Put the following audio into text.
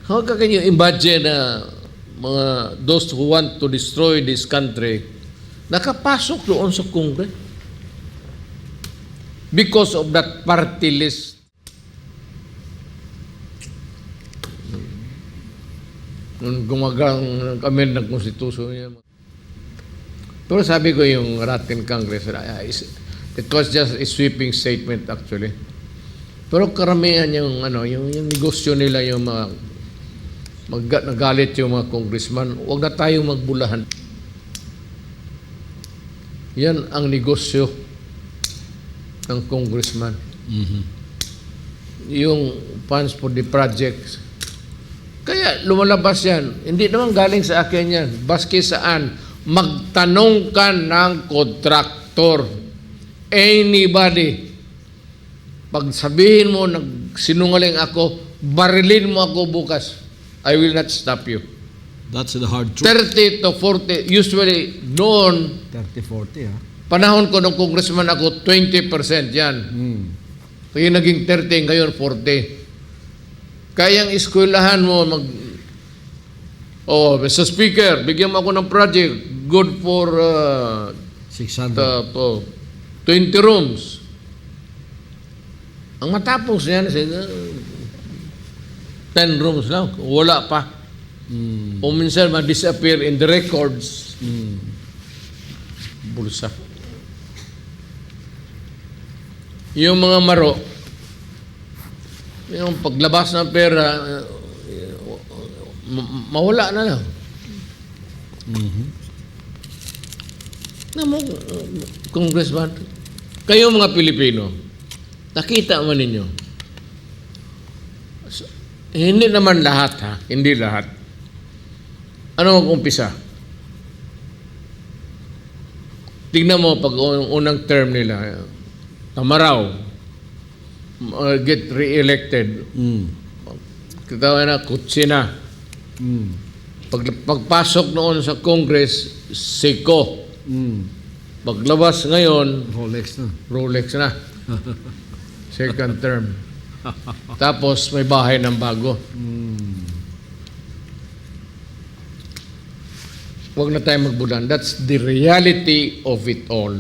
How can you imagine na those who want to destroy this country nakapasok doon sa Congress because of that party list? Nung gumagang amend ng konstitusyon niya. Pero sabi ko yung Latin Congress, it was just a sweeping statement actually. Pero karamihan yung negosyo nila yung nagalit yung mga congressman, huwag na tayong magbulahan. Yan ang negosyo ng congressman. Mm-hmm. Yung funds for the projects. Kaya lumalabas yan. Hindi naman galing sa akin yan. Baski saan, magtanong ka ng kontraktor. Anybody. Pag sabihin mo, sinungaling ako, barilin mo ako bukas. I will not stop you. That's the hard truth. 30 to 40, usually noon, 30-40, ha? panahon ko ng congressman ako, 20% yan. Kaya naging 30, ngayon 40. Kayang eskwelahan mo, Mr. Speaker, bigyan mo ako ng project, good for 600. 20 rooms. Ang matapos yan, 10 rooms lang, wala pa. O minsan ma-disappear in the records. Bulsa. Yung mga maro, yung paglabas ng pera, mawala na lang. Congressman, kayo mga Pilipino, nakita man ninyo, hindi naman lahat ha, hindi lahat. Ano mag-umpisa? Tignan mo pag unang term nila, Tamaraw, get re-elected. Katawa na, Kutsina. Pagpasok noon sa Congress, Seiko. Paglabas ngayon, Rolex na. Second term. Tapos may bahay ng bago. Huwag na tayo magbulan. That's the reality of it all.